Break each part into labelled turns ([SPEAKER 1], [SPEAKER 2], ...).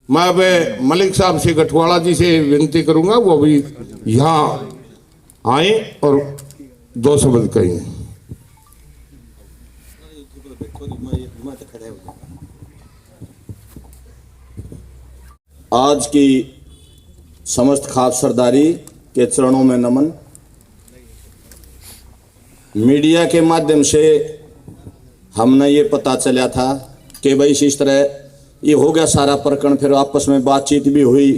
[SPEAKER 1] मैं अब मलिक साहब से गठवाड़ा जी से विनती करूंगा वो भी यहाँ आए और 2 शब्द कहें।
[SPEAKER 2] आज की समस्त खास सरदारी के चरणों में नमन। मीडिया के माध्यम से हमने ये पता चला था कि भाई इस तरह ये हो गया सारा प्रकरण, फिर आपस में बातचीत भी हुई।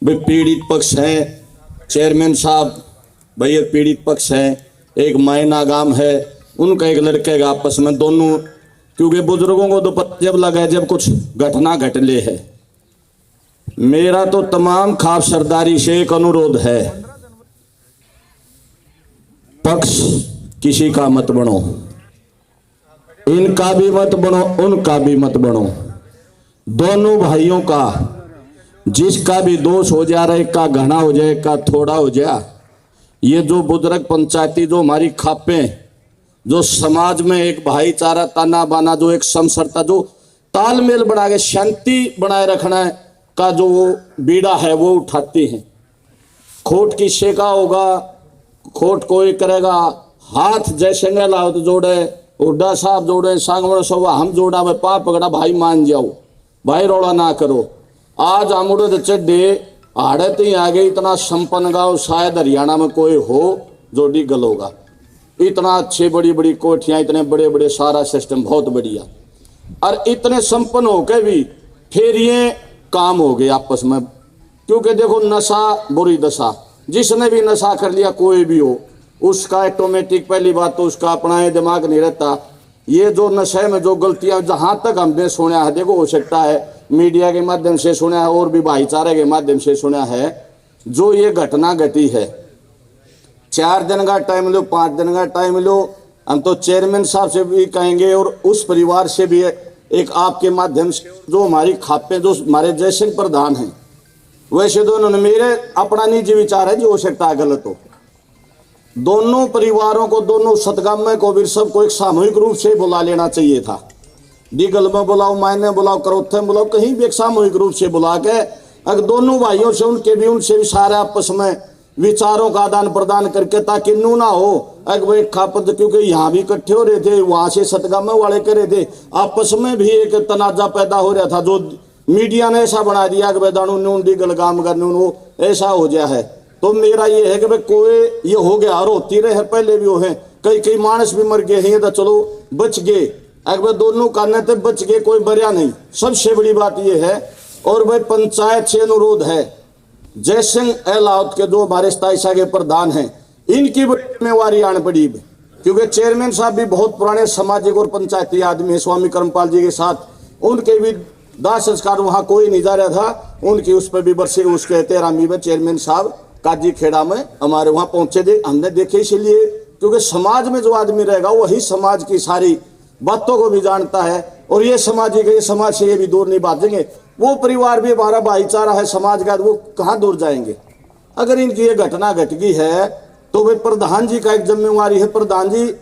[SPEAKER 2] भाई पीड़ित पक्ष हैं, चेयरमैन साहब भाई ये पीड़ित पक्ष हैं, एक मायना गांव है, उनका एक लड़के का आपस में दोनों, क्योंकि बुजुर्गों को तो पता जब लगा जब कुछ घटना घट ले है। मेरा तो तमाम खास सरदारी से एक अनुरोध है, पक्ष किसी का मत बनो, इनका भी मत बनो उनका भी मत बनो। दोनों भाइयों का जिसका भी दोष हो जा रहा है, का घना हो जाए का थोड़ा हो जाए, ये जो बुजुर्ग पंचायती जो हमारी खापें, जो समाज में एक भाईचारा ताना बाना, जो एक समसरता, जो तालमेल बना के शांति बनाए रखना है का जो वो बीड़ा है वो उठाती हैं। खोट किससे का होगा, खोट कोई करेगा, हाथ जैसे लाओ तो जोड़े, उड्डा साहब जोड़े, सांगवड़ सवा हम जोड़ा, मैं पाप पकड़ा भाई मान जाओ, भाई रोड़ा ना करो। आज अमुड़ चड्डे आड़े तो आगे इतना संपन्न गाँव शायद हरियाणा में कोई हो जो डीगल होगा। इतना अच्छे बड़ी बड़ी कोठियाँ, इतने बड़े बड़े सारा सिस्टम बहुत बढ़िया, और इतने संपन्न होके भी फिर ये काम हो गए आपस में। क्योंकि देखो नशा बुरी दशा, जिसने भी नशा कर लिया कोई भी हो उसका ऑटोमेटिक, पहली बात तो उसका अपना ये दिमाग नहीं रहता। ये जो नशे में जो गलतियां जहां तक हमने सुना है, देखो हो सकता है मीडिया के माध्यम से सुना है और भी भाईचारे के माध्यम से सुना है, जो ये घटना घटी है 4 दिन का टाइम लो, 5 दिन का टाइम लो, हम तो चेयरमैन साहब से भी कहेंगे और उस परिवार से भी एक आपके माध्यम से, जो हमारी खापे, जो हमारे जयसिंह प्रधान हैं, वैसे तो उन्होंने मेरे अपना निजी विचार है जो हो सकता है गलत हो, दोनों परिवारों को, दोनों सतगामे को भी सबको एक सामूहिक रूप से बुला लेना चाहिए था। डीगल में बुलाओ, मायने बुलाओ, करोथे में बुलाओ, कहीं भी एक सामूहिक रूप से बुला के अगर दोनों भाइयों से उनके भी उनसे भी सारे आपस में विचारों का आदान प्रदान करके, ताकि नू ना हो अगर खापत, क्योंकि यहाँ भी इकट्ठे हो रहे थे, वहां से सतगामे वाले कर रहे थे, आपस में भी एक तनाजा पैदा हो रहा था, जो मीडिया ने ऐसा बना दिया कि दानू नून डीगल काम करने वो ऐसा हो गया है। तो मेरा ये है कि भाई कोई ये हो गया और होती रहे, पहले भी हो है, कई कई मानस भी मर गए हैं, तो चलो बच गए, अगर दोनों काने थे बच गए, कोई बरिया नहीं। सबसे बड़ी बात ये है, और भाई पंचायत से अनुरोध है, जयसिंह एलाउत के जो हमारे स्थायी के प्रधान हैं, इनकी बड़ी जिम्मेवारी आने पड़ी, क्योंकि चेयरमैन साहब भी बहुत पुराने सामाजिक और पंचायती आदमी है, स्वामी कर्मपाल जी के साथ उनके भी दाह संस्कार वहाँ कोई नहीं जा रहा था, उनकी उस पर भी बरसे उसके 13वीं में चेयरमैन साहब काजी खेड़ा में हमारे वहाँ पहुंचे थे, हमने देखे। इसलिए क्योंकि समाज में जो आदमी रहेगा वही समाज की सारी बातों को भी जानता है, और ये सामाजिक, ये समाज से ये भी दूर नहीं भागेंगे। वो परिवार भी हमारा भाईचारा है समाज का, वो कहाँ दूर जाएंगे। अगर इनकी ये घटना घट गई है तो भाई प्रधान जी का एक जिम्मेवारी है, प्रधान जी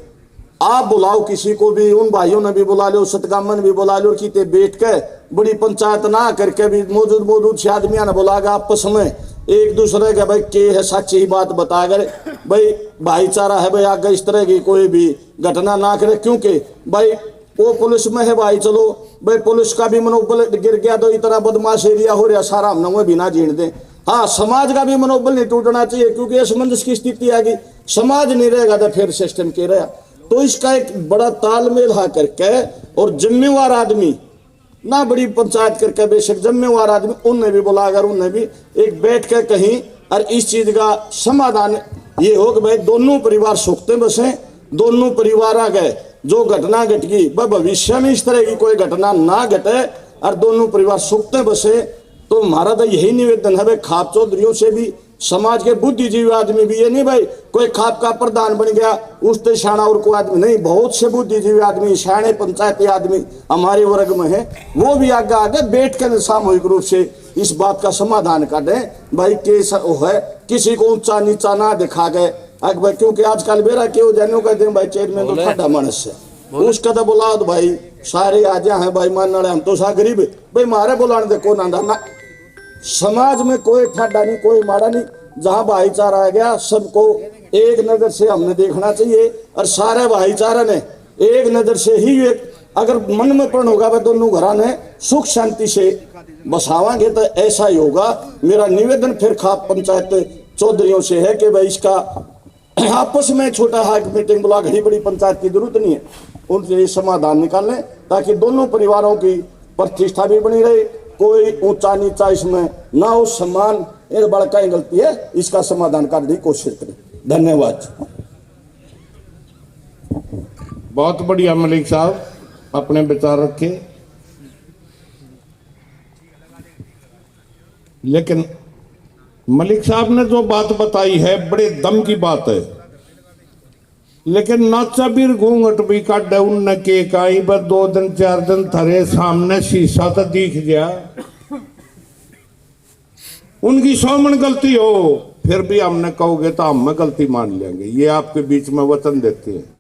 [SPEAKER 2] आप बुलाओ किसी को भी, उन भाइयों ने भी बुला लो, सतगामन भी बुला लो, कि बैठ के बड़ी पंचायत ना करके भी मौजूद से आदमिया ने बुला के आपस में एक दूसरे के भाई के है सच्ची ही बात बता कर भाई भाईचारा है, भाई आगे इस तरह की कोई भी घटना ना करे। क्योंकि भाई वो पुलिस में है भाई, चलो भाई पुलिस का भी मनोबल गिर गया तो इतना बदमाश एरिया हो रहा सारा, हमने वो भी ना जीण दें। हाँ, समाज का भी मनोबल नहीं टूटना चाहिए, क्योंकि असमंजस की स्थिति आ गई, समाज नहीं रहेगा तो फिर सिस्टम के रहा। तो इसका एक बड़ा तालमेल हा करके, और जिम्मेवार आदमी ना बड़ी पंचायत करके, बेशक जिम्मेवार आदमी उनने भी बुलाकर उनने भी एक बैठ के कहीं, और इस चीज का समाधान ये हो कि भाई दोनों परिवार सुखते बसे, दोनों परिवार आ गए, जो घटना घट गई भविष्य में इस तरह की कोई घटना ना घटे और दोनों परिवार सुखते बसे। तो हमारा तो यही निवेदन है भाई खाप चौधरियों से भी, समाज के बुद्धिजीवी आदमी भी, ये नहीं भाई कोई खाप का प्रधान बन गया उससे शाना और कोई आदमी नहीं, बहुत से बुद्धिजीवी आदमी, शाणे पंचायती आदमी हमारे वर्ग में है, वो भी आगे आगे बैठ कर सामूहिक रूप से इस बात का समाधान कर दें भाई, कैसा है किसी को ऊंचा नीचा ना दिखा गए। भाई क्योंकि आजकल मेरा क्यों जानो कहते हैं भाई चेयरमैन तो ठंडा मानस है, उसका तो बुलाओ भाई सारे आ जा है भाई मानने वाले हम तो सा गरीब है। भाई मारे बुलाने दे कौन आंदा ना। समाज में कोई ठाडा नहीं कोई माड़ा नहीं, जहां भाईचारा आ गया सबको एक नजर से हमने देखना चाहिए और सारे भाईचारा ने एक नजर से ही एक अगर मन में पण होगा वह दोनों घरा ने सुख शांति से बसावांगे तो ऐसा ही होगा। मेरा निवेदन फिर खाप पंचायत चौधरियों से है कि भाई इसका आपस में छोटा हाक मीटिंग बुला, घड़ी बड़ी पंचायत की जरूरत नहीं है, उनसे ये समाधान निकालें ताकि दोनों परिवारों की प्रतिष्ठा भी बनी रहे, कोई ऊंचा नीचा इसमें ना हो, सम्मान एक बड़का ही गलती है, इसका समाधान करने की कोशिश करें। धन्यवाद।
[SPEAKER 1] बहुत बढ़िया मलिक साहब, अपने विचार रखे। लेकिन मलिक साहब ने जो बात बताई है बड़े दम की बात है, लेकिन नाचा भी घूंघट भी काट उनने के काई बस 2 दिन 4 दिन थारे सामने शीशा तो दिख गया, उनकी 100 मन गलती हो फिर भी हमने कहोगे तो हम गलती मान लेंगे, ये आपके बीच में वचन देते हैं।